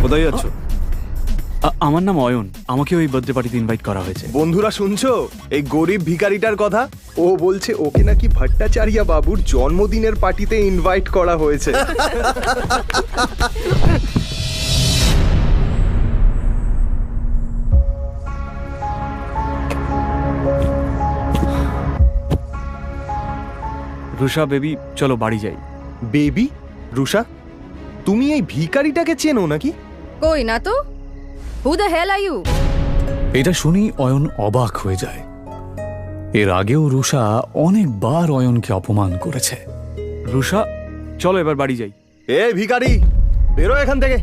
কোথায় যাচ্ছ? আমার নাম অয়ন, আমাকে ওই বার্থডে পার্টিতে ইনভাইট করা হয়েছে। বন্ধুরা শুনছো এই গরিব ভিখারিটার কথা? ও বলছে ওকে নাকি ভট্টাচার্য বাবুর জন্মদিনের পার্টিতে ইনভাইট করা হয়েছে। রুষা বেবি, চলো বাড়ি যাই। বেবি? রুষা, তুমি এই ভিখারিটাকে চেনো নাকি? কই না তো। Who the hell are you? এটা শুনি অয়ন অবাক হয়ে যায়। এর আগেও রুষা অনেকবার অয়নকে অপমান করেছে। রুষা, চলো এবার বাড়ি যাই। এ ভিখারি, বেরো এখান থেকে।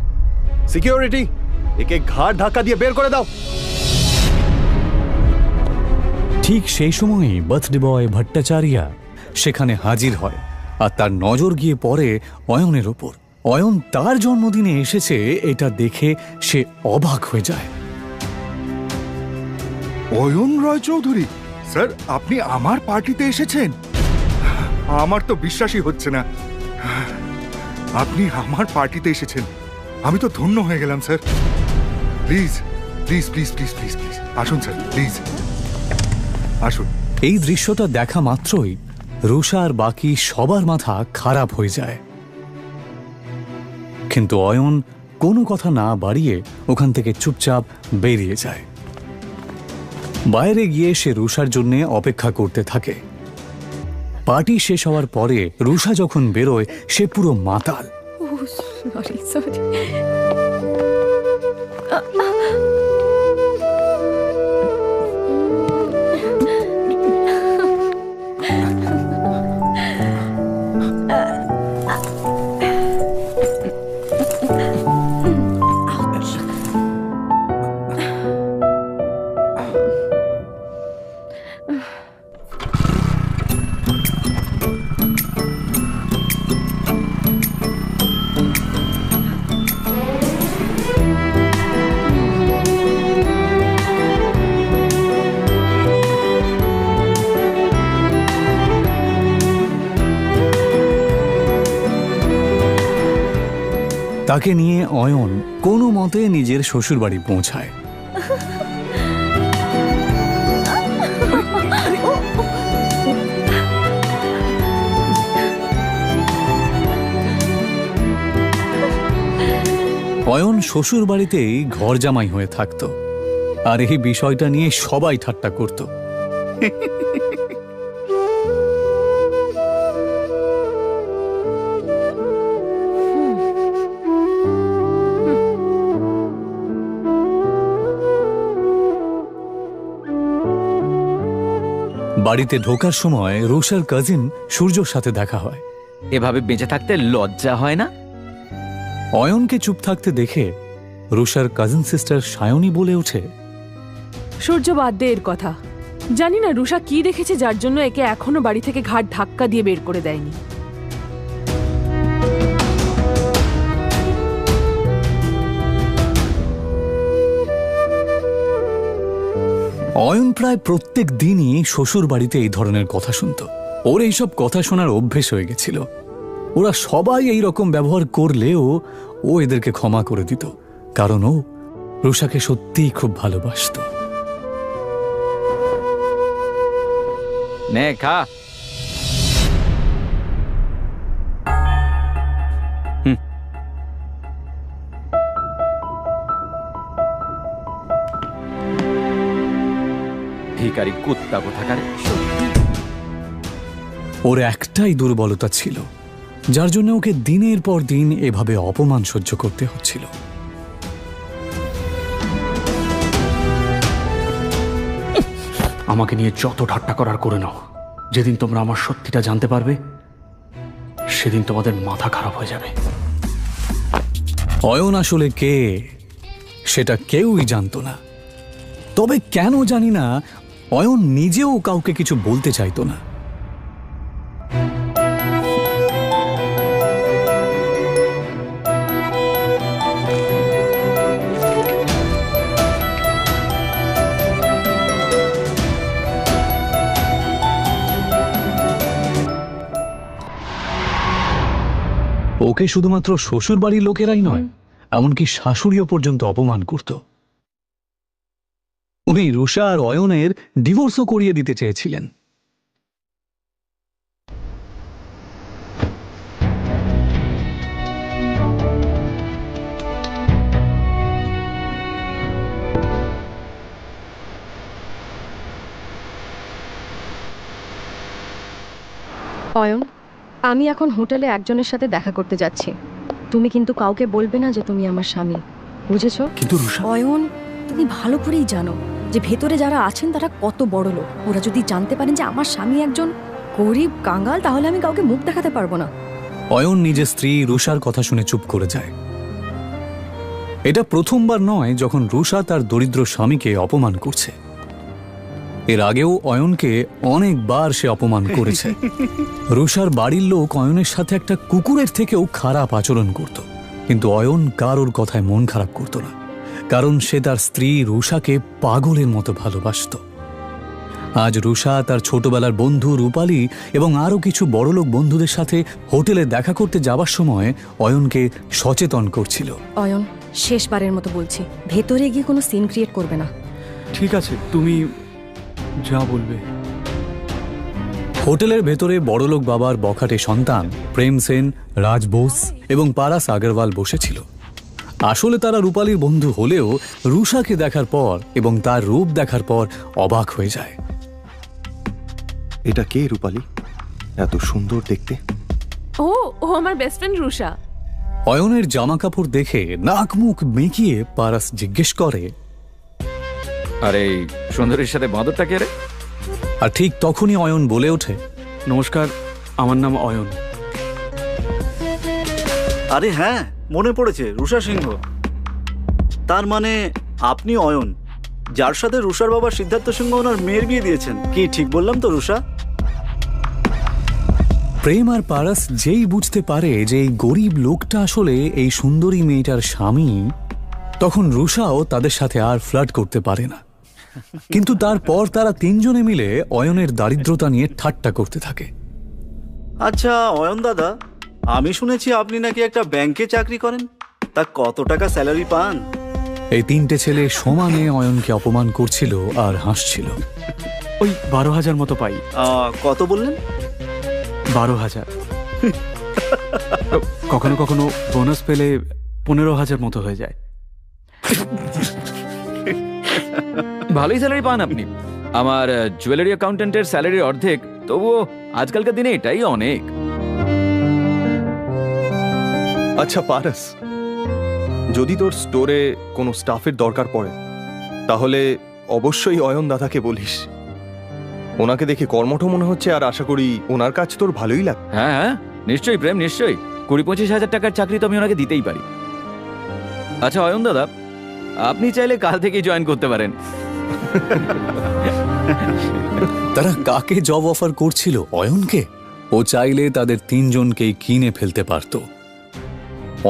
সিকিউরিটি, একে ঘাট ধাক্কা দিয়ে বের করে দাও। ঠিক সেই সময়ই বার্থডে বয় ভট্টাচার্য সেখানে হাজির হয়, আর তার নজর গিয়ে পড়ে অয়নের ওপর। অয়ন তার জন্মদিনে এসেছে এটা দেখে সে অবাক হয়ে যায়। অয়ন রায়চৌধুরী স্যার, আপনি আমার পার্টিতে এসেছেন? আমার তো বিশ্বাসই হচ্ছে না। আপনি আমার পার্টিতে এসেছেন, আমি তো ধন্য হয়ে গেলাম sir. Please please please please please please আসুন স্যার, প্লিজ আসুন। এই দৃশ্যটা দেখা মাত্রই রুষা আর বাকি সবার মাথা খারাপ হয়ে যায়, কিন্তু অয়ন কোনো কথা না বাড়িয়ে ওখান থেকে চুপচাপ বেরিয়ে যায়। বাইরে গিয়ে সে রুষার জন্য অপেক্ষা করতে থাকে। পার্টি শেষ হওয়ার পরে রুষা যখন বেরোয় সে পুরো মাতাল। Sorry sorry. তাকে নিয়ে অয়ন কোনো মতে নিজের শ্বশুরবাড়ি পৌঁছায়। অয়ন শ্বশুর বাড়িতেই ঘর জামাই হয়ে থাকত, আর এই বিষয়টা নিয়ে সবাই ঠাট্টা করত। বাড়িতে ঢোকার সময় রুষার কাজিন সূর্যর সাথে দেখা হয়। এভাবে বেঁচে থাকতে লজ্জা হয় না? অয়নকে চুপ থাকতে দেখে রুষার কাজিন সিস্টার সায়নী বলে ওঠে, সূর্য বাদ দে এর কথা। জানি না রুষা কি দেখেছে যার জন্য একে এখনো বাড়ি থেকে ঘাট ধাক্কা দিয়ে বের করে দেয়নি। অয়ন প্রায় প্রত্যেক দিনই শ্বশুর বাড়িতে এই ধরনের কথা শুনত। ওর এইসব কথা শোনার অভ্যেস হয়ে গেছিল। ওরা সবাই এই রকম ব্যবহার করলেও ও এদেরকে ক্ষমা করে দিত, কারণ ও রুষাকে সত্যিই খুব ভালোবাসত। নে খা। ভিখারি কুত্তা কোথাকারে। ওর একটাই দুর্বলতা ছিল, যার জন্য ওকে দিনের পর দিন এভাবে অপমান সহ্য করতে হচ্ছিল। আমাকে নিয়ে যত ঠাট্টা করার করে নাও, যেদিন তোমরা আমার সত্যিটা জানতে পারবে সেদিন তোমাদের মাথা খারাপ হয়ে যাবে। অয়ন আসলে কে সেটা কেউই জানতো না। তবে কেন জানি না অয়ন নিজেও কাউকে কিছু বলতে চাইতো না। ওকে শুধুমাত্র শ্বশুর বাড়ির লোকেরাই নয়, এমনকি শাশুড়িও পর্যন্ত অপমান করত। উনি রুষা আর অয়নের ডিভোর্সও করিয়ে দিতে চেয়েছিলেন। অয়ন, আমি এখন হোটেলে একজনের সাথে দেখা করতে যাচ্ছি। তুমি কিন্তু কাউকে বলবে না যে তুমি আমার স্বামী, বুঝেছো? কিন্তু রুষা, অয়ন, তুমি ভালো করেই জানো যে ভেতরে যারা আছেন তারা কত বড় লোক। ওরা যদি জানতে পারেন যে আমার স্বামী একজন গরিব কাঙ্গাল, তাহলে আমি কাউকে মুখ দেখাতে পারবো না। অয়ন নিজের স্ত্রী রুষার কথা শুনে চুপ করে যায়। এটা প্রথমবার নয় যখন রুষা তার দরিদ্র স্বামীকে অপমান করছে। এর আগেও অয়নকে অনেকবার সে অপমান করেছে। রুষার বাড়ির লোক অয়নের সাথে একটা কুকুরের থেকেও খারাপ আচরণ করত, কিন্তু অয়ন কারোর কথায় মন খারাপ করত না, কারণ সে তার স্ত্রী রুষাকে পাগলের মতো ভালোবাসত। আজ রুষা তার ছোটবেলার বন্ধু রূপালী এবং আরও কিছু বড়লোক বন্ধুদের সাথে হোটেলে দেখা করতে যাবার সময় অয়নকে সচেতন করছিল। অয়ন, শেষবারের মতো বলছি, ভেতরে গিয়ে কোনো সিন ক্রিয়েট করবে না। ঠিক আছে, তুমি যা বলবে। হোটেলের ভেতরে বড়লোক বাবার বখাটে সন্তান প্রেম সেন, রাজ বোস এবং পারাস আগরওয়াল বসেছিল। আসলে তারা রূপালীর বন্ধু হলেও রুষাকে দেখার পর এবং তার রূপ দেখার পর অবাক হয়ে যায়। এটা কে রূপালী? এত সুন্দর দেখতে। ও ও আমার বেস্ট ফ্রেন্ড রুষা। অয়নের জামা কাপড় দেখে নাক মুখ মেকিয়ে পারাস জিজ্ঞেস করে, আরে এই সুন্দরীর সাথে বাঁদরটা কে রে? আর ঠিক তখনই অয়ন বলে ওঠে, নমস্কার, আমার নাম অয়ন। আরে হ্যাঁ, মনে পড়েছে, রুষা সিংহ। তার মানে আপনি অয়ন, যার সাথে রুষার বাবা সিদ্ধার্থ সিংহ ওনার মেয়ের বিয়ে দিয়েছেন। কি ঠিক বললাম তো রুষা? প্রেম আর পারাস যেই বুঝতে পারে যে এই গরিব লোকটা আসলে এই সুন্দরী মেয়েটার স্বামী, তখন রুষাও তাদের সাথে আর ফ্লার্ট করতে পারে না। কিন্তু তারপর তারা তিনজনে মিলে অয়নের দারিদ্রতা নিয়ে ঠাট্টা করতে থাকে। আচ্ছা অয়ন দাদা, আমি শুনেছি আপনি নাকি একটা ব্যাংকে চাকরি করেন। তা কত টাকা স্যালারি পান? এই তিনটে ছেলে সমানে অয়নকে অপমান করছিল আর হাসছিল। ওই 12,000 মতো পাই। কত বললেন? 12,000। কখনো কখনো বোনাস পেলে 15,000 মতো হয়ে যায়। ভালোই স্যালারি পান আপনি। আমার জুয়েলারি অ্যাকাউন্টেন্টের স্যালারির অর্ধেক, তবুও আজকালকার দিনে এটাই অনেক। আচ্ছা পারাস, যদি তোর স্টোরে কোনো স্টাফের দরকার পড়ে তাহলে অবশ্যই অয়ন দাদাকে বলিস। ওনাকে দেখে কর্মঠ মনে হচ্ছে, আর আশা করি ওনার কাজ তোর ভালোই লাগবে। হ্যাঁ হ্যাঁ, নিশ্চয়ই প্রেম, নিশ্চয়ই। 20-25 হাজার টাকার চাকরি তো আমি ওনাকে দিতেই পারি। আচ্ছা অয়ন দাদা, আপনি চাইলে কাল থেকেই জয়েন করতে পারেন। তারা কাকে জব অফার করছিল? অয়নকে। ও চাইলে তাদের তিনজনকেই কিনে ফেলতে পারত।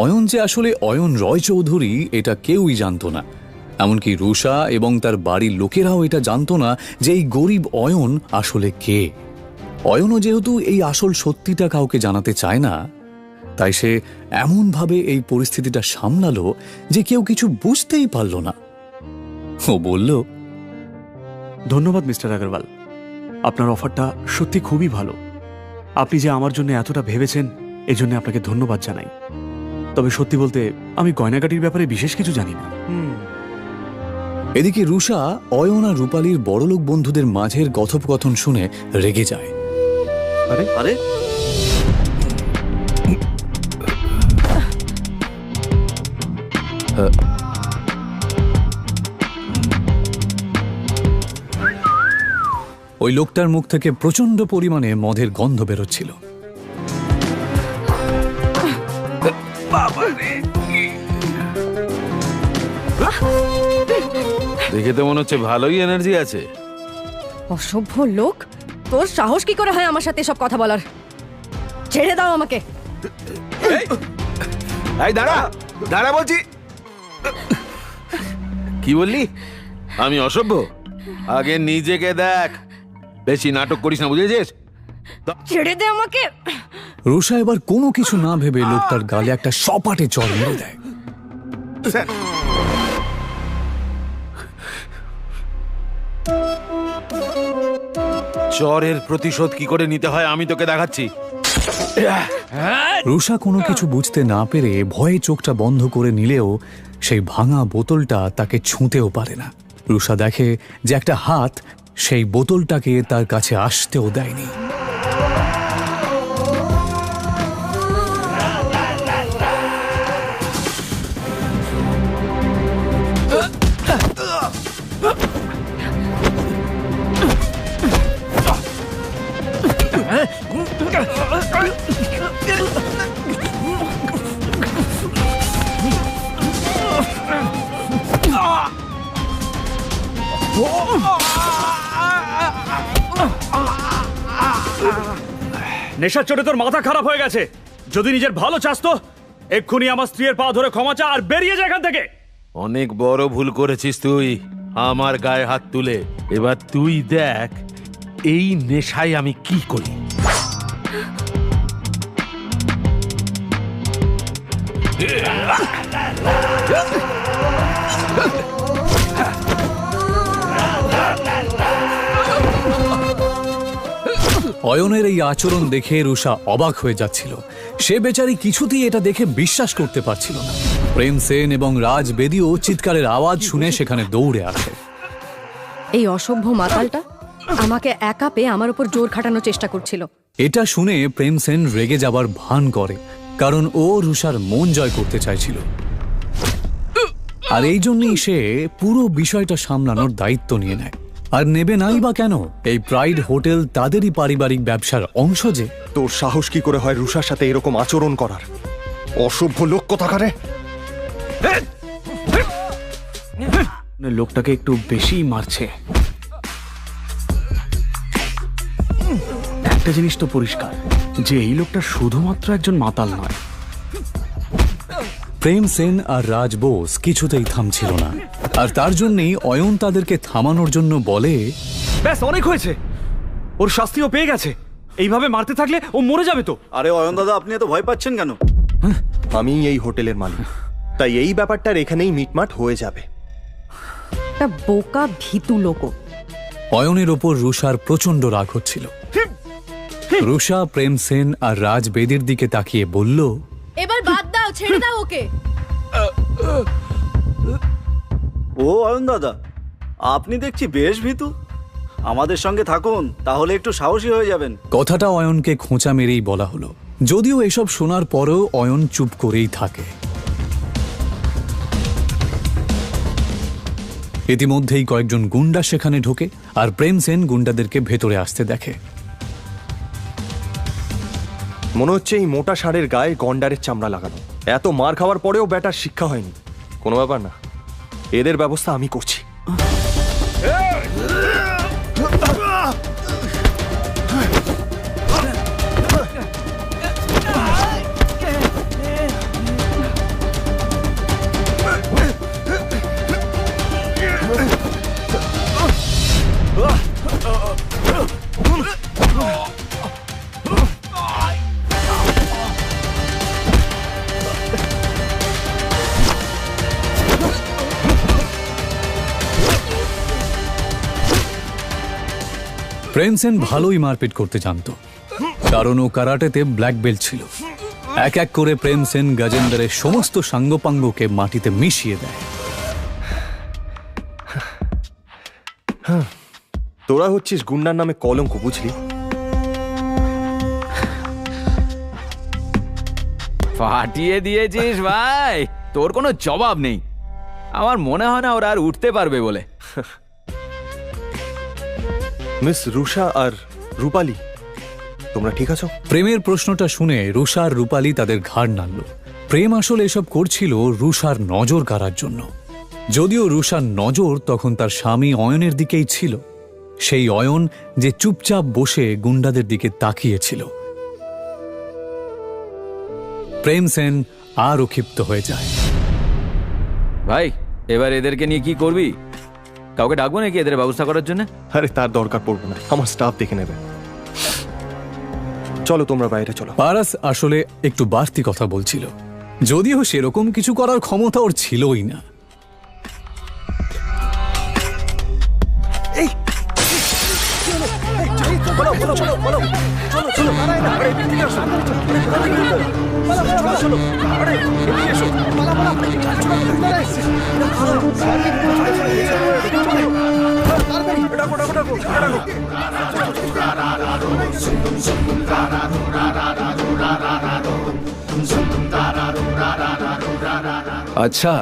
অয়ন যে আসলে অয়ন রয় চৌধুরী এটা কেউই জানত না, এমনকি রুষা এবং তার বাড়ির লোকেরাও এটা জানত না যে এই গরিব অয়ন আসলে কে। অয়নও যেহেতু এই আসল সত্যিটা কাউকে জানাতে চায় না, তাই সে এমনভাবে এই পরিস্থিতিটা সামলালো যে কেউ কিছু বুঝতেই পারল না। ও বলল, ধন্যবাদ মিস্টার আগরওয়াল, আপনার অফারটা সত্যি খুবই ভালো। আপনি যে আমার জন্য এতটা ভেবেছেন, এজন্য আপনাকে ধন্যবাদ জানাই। তবে সত্যি বলতে আমি গয়নাগাটির ব্যাপারে বিশেষ কিছু জানি না। এদিকে রুষা অয়ন আর রূপালীর বড়লোক বন্ধুদের মাঝের কথোপকথন শুনে রেগে যায়। আরে আরে, ওই লোকটার মুখ থেকে প্রচন্ড পরিমাণে মদের গন্ধ বেরোচ্ছিল। দেখে তো মনে হচ্ছে ভালোই এনার্জি আছে। অসভ্য লোক, তোর সাহস কি করে হয় আমার সাথে সব কথা বলার? ছেড়ে দাও আমাকে। এই দাঁড়া দাঁড়া বলছি। কি বললি? আমি অসভ্য? আগে নিজেকে দেখ, বেশি নাটক করিস না, বুঝেছিস? ছেড়ে দে আমাকে। রুষা এবার কোনো কিছু না ভেবে লোকটার গালে একটা সপাটে চড় মেরে দেয়। স্যার চরের প্রতিশোধ কি করে নিতে হয় আমি তোকে দেখাচ্ছি। রুষা কোনো কিছু বুঝতে না পেরে ভয়ে চোখটা বন্ধ করে নিলেও সেই ভাঙা বোতলটা তাকে ছুঁতেও পারে না। রুষা দেখে যে একটা হাত সেই বোতলটাকে তার কাছে আসতেও দেয়নি। নেশার চোটে তোর মাথা খারাপ হয়ে গেছে। যদি নিজের ভালো চাস তো এক্ষুনি আমার স্ত্রীর পা ধরে ক্ষমা চা আর বেরিয়ে যা এখান থেকে। অনেক বড় ভুল করেছিস তুই আমার গায়ে হাত তুলে। এবার তুই দেখ এই নেশায় আমি কি করি। অয়নের এই আচরণ দেখে রুষা অবাক হয়ে যাচ্ছিল। সে বেচারি কিছুতেই এটা দেখে বিশ্বাস করতে পারছিল না। প্রেম সেন এবং রাজ বেদিও চিৎকারের আওয়াজ শুনে সেখানে দৌড়ে আসে। এই অসভ্য মাতালটা আমাকে একা পেয়ে আমার উপর জোর খাটানোর চেষ্টা করছিল। এটা শুনে প্রেম সেন রেগে যাবার ভান করে, কারণ ও রুষার মন জয় করতে চাইছিল। আর এই জন্যই সে পুরো বিষয়টা সামলানোর দায়িত্ব নিয়ে নেয়। আর নেবে নাই বা কেন? এই প্রাইড হোটেল তাদেরই পারিবারিক ব্যবসার অংশ যে। তোর সাহস কি করে হয় রুষার সাথে এরকম আচরণ করার? অসভ্য লোক কোথাকারে। লোকটাকে একটু বেশি মারছে। একটা জিনিস তো পরিষ্কার যে এই লোকটা শুধুমাত্র একজন মাতাল নয়। প্রেম সেন আর রাজ বোস কিছুতেই থামছিল না, আর তার জন্যই অয়ন তাদেরকে থামানোর জন্য বলে, ব্যাস অনেক হয়েছে, ওর শাস্তিও পেয়ে গেছে। এইভাবে মারতে থাকলে ও মরে যাবে তো। আরে অয়ন দাদা, আপনি এত ভয় পাচ্ছেন কেন? আমি এই হোটেলের মালিক, তাই এই ব্যাপারটার এখানেই মিটমাট হয়ে যাবে। একটা বোকা ভীতু লোক। অয়নের ওপর রুষার প্রচন্ড রাগ হচ্ছিল। রুষা প্রেম সেন আর রাজ বেদির দিকে তাকিয়ে বলল, এবার বাদ দাও, ছেড়ে দাও ওকে। ও অয়ন দাদা, আপনি দেখছি বেশ ভীতু। আমাদের সঙ্গে থাকুন, তাহলে একটু সাহসী হয়ে যাবেন। কথাটা অয়নকে খোঁচা মেরেই বলা হলো, যদিও এসব শোনার পরেও অয়ন চুপ করেই থাকে। ইতিমধ্যেই কয়েকজন গুন্ডা সেখানে ঢোকে, আর প্রেম সেন গুন্ডাদেরকে ভেতরে আসতে দেখে। মনে হচ্ছে এই মোটা ষাঁড়ের গায়ে গন্ডারের চামড়া লাগানো। এত মার খাওয়ার পরেও ব্যাটার শিক্ষা হয়নি। কোনো ব্যাপার না, এদের ব্যবস্থা আমি করছি। প্রেম সেন ভালোই মারপিট করতে জানতো, কারণ ও কারাটেতে ব্ল্যাক বেল্ট ছিল। এক এক করে প্রেম সেন গজেন্দ্রের সমস্ত সাঙ্গপাঙ্গকে মাটিতে মিশিয়ে দেয়। তোরা হচ্ছিস গুন্ডার নামে কলঙ্ক, বুঝলি? ফাটিয়ে দিয়েছিস ভাই, তোর কোনো জবাব নেই। আমার মনে হয় না ওরা আর উঠতে পারবে বলে। মিস রুষা আর রূপালী, তোমরা ঠিক আছো? প্রেমের প্রশ্নটা শুনে রুষা আর রূপালী তাদের ঘাড় নাড়ল। প্রেম আসলে এসব করছিল রুষার নজর কাড়ার জন্য। যদিও রুষার নজর তখন তার স্বামী অয়নের দিকেই ছিল, সেই অয়ন যে চুপচাপ বসে গুন্ডাদের দিকে তাকিয়েছিল। প্রেম সেন আরও ক্ষিপ্ত হয়ে যায়। ভাই, এবার এদেরকে নিয়ে কি করবি? কাউকে ডাকবো নাকি এদের ব্যবস্থা করার জন্য? আরে তার দরকার পড়বে না, আমার স্টাফ দেখে নেবে। চলো তোমরা বাইরে চলো। পারাস আসলে একটু বাড়তি কথা বলছিল। যদিও সেরকম কিছু করার ক্ষমতা ওর ছিলই না। আচ্ছা,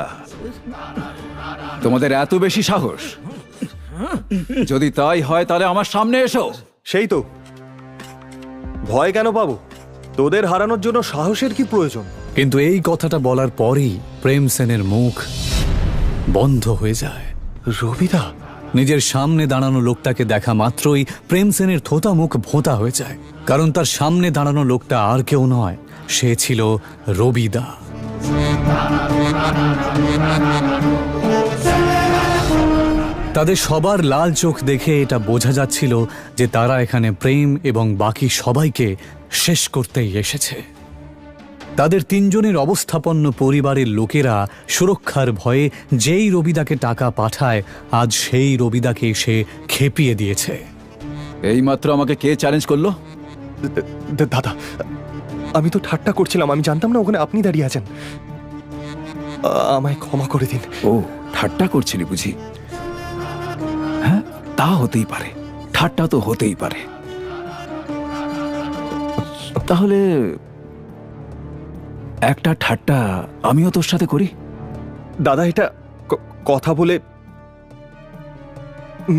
তোমাদের এত বেশি সাহস? যদি তাই হয় তাহলে আমার সামনে এসো। সেই তো, ভয় কেন পাবো? তোদের হারানোর জন্য সাহসের কি প্রয়োজন? কিন্তু এই কথাটা বলার পরই প্রেম সেনের মুখ বন্ধ হয়ে যায়। রবিদা, নিজের সামনে দাঁড়ানো লোকটাকে দেখা মাত্রই প্রেম সেনের থোতা মুখ ভোঁতা হয়ে যায়, কারণ তার সামনে দাঁড়ানো লোকটা আর কেউ নয়, সে ছিল রবিদা। তাদের সবার লাল চোখ দেখে এটা বোঝা যাচ্ছিল যে তারা এখানে প্রেম এবং বাকি সবাইকে শেষ করতেই এসেছে। তাদের তিনজনের অবস্থাপন্ন পরিবারের লোকেরা সুরক্ষার ভয়ে যেই রবিদাকে টাকা পাঠায়, আজ সেই রবিদাকে সে খেপিয়ে দিয়েছে। এইমাত্র আমাকে কে চ্যালেঞ্জ করলো? দাদা, আমি তো ঠাট্টা করছিলাম, আমি জানতাম না ওখানে আপনি দাঁড়িয়ে আছেন। আমায় ক্ষমা করে দিন। ও, ঠাট্টা করছিলি বুঝি? হ্যাঁ, তা হতেই পারে, ঠাট্টা তো হতেই পারে। তাহলে একটা ঠাট্টা আমিও তোর সাথে করি। দাদা, এটা কথা বলে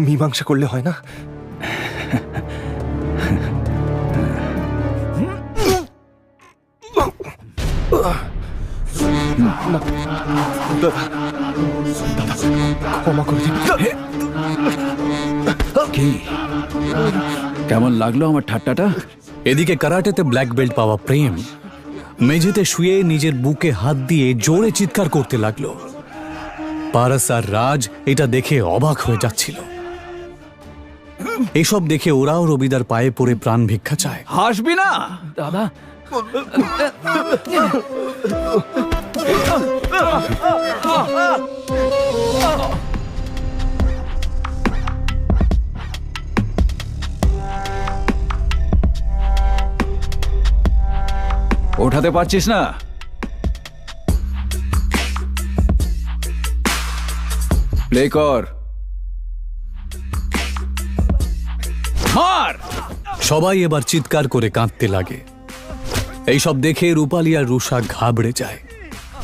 মীমাংসা করলে হয় না? দাদা, ক্ষমা করে দিন। কি কেমন লাগলো আমার ঠাট্টাটা? এদিকে কারাটেতে ব্ল্যাক বেল্ট পাওয়া প্রেম মেঝেতে শুয়ে নিজের বুকে হাত দিয়ে জোরে চিৎকার করতে লাগলো। পারস আর রাজ এটা দেখে অবাক হয়ে যাচ্ছিল। এসব দেখে ওরাও রবিদার পায়ে পড়ে প্রাণ ভিক্ষা চায়। হাসবি না দাদা। ওঠাতে পারছিস না? প্লে কর। মার। সবাই এবার চিৎকার করে কাঁদতে লাগে। এইসব দেখে রূপালী আর রুষা ঘাবড়ে যায়।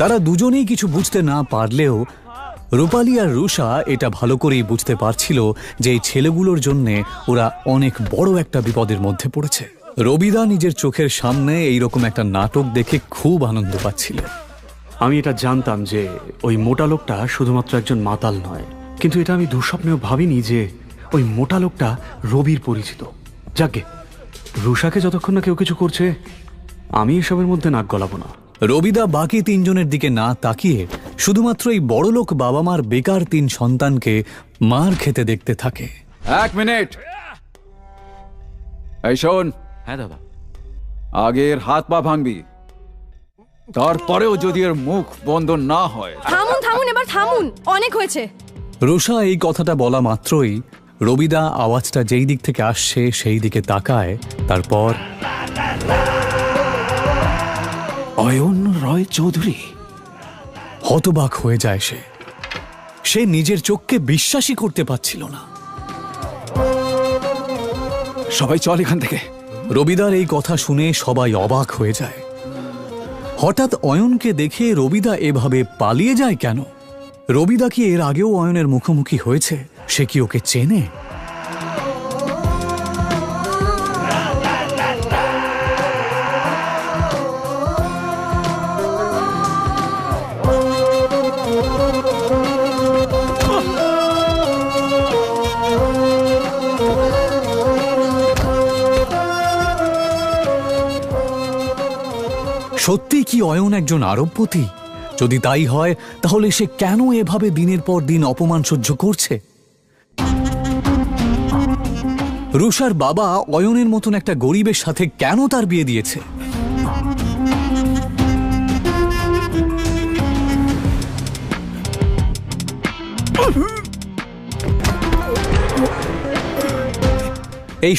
তারা দুজনেই কিছু বুঝতে না পারলেও রূপালী আর রুষা এটা ভালো করেই বুঝতে পারছিল যে এই ছেলেগুলোর জন্য ওরা অনেক বড় একটা বিপদের মধ্যে পড়েছে। রবিদা নিজের চোখের সামনে এইরকম একটা নাটক দেখে খুব আনন্দ পাচ্ছিল। আমি এটা জানতাম যে ওই মোটা লোকটা শুধুমাত্র একজন মাতাল নয়, কিন্তু এটা আমি দুঃস্বপ্নেও ভাবিনি যে ওই মোটা লোকটা রবির পরিচিত। যাকে রুষাকে যতক্ষণ না কেউ কিছু করছে, আমি এসবের মধ্যে নাক গলাবো না। রবিদা বাকি তিনজনের দিকে না তাকিয়ে শুধুমাত্র এই বড়লোক বাবা মার বেকার তিন সন্তানকে মার খেতে দেখতে থাকে। এক মিনিট। এই শোন। হ্যাঁ দাদা। আগের হাত পা ভাঙবি, তারপরেও যদি এর মুখ বন্ধ না হয়। থামুন থামুন, এবার থামুন, অনেক হয়েছে। রুষা এই কথাটা বলা মাত্রই রবিদা আওয়াজটা যেই দিক থেকে আসছে সেই দিকে তাকায়। তারপর অয়ন রয় চৌধুরী। হতবাক হয়ে যায় সে নিজের চোখকে বিশ্বাসই করতে পারছিল না। সবাই চল এখান থেকে। রবিদার এই কথা শুনে সবাই অবাক হয়ে যায়। হঠাৎ অয়নকে দেখে রবিদা এভাবে পালিয়ে যায় কেন? রবিদা কি এর আগেও অয়নের মুখোমুখি হয়েছে? সে কি ওকে চেনে? সত্যি কি অয়ন একজন আরবপতি? যদি তাই হয় তাহলে সে কেন এভাবে দিনের পর দিন অপমান সহ্য করছে? রুষার বাবা অয়নের মতন একটা গরিবের সাথে কেন তার বিয়ে দিয়েছে? এই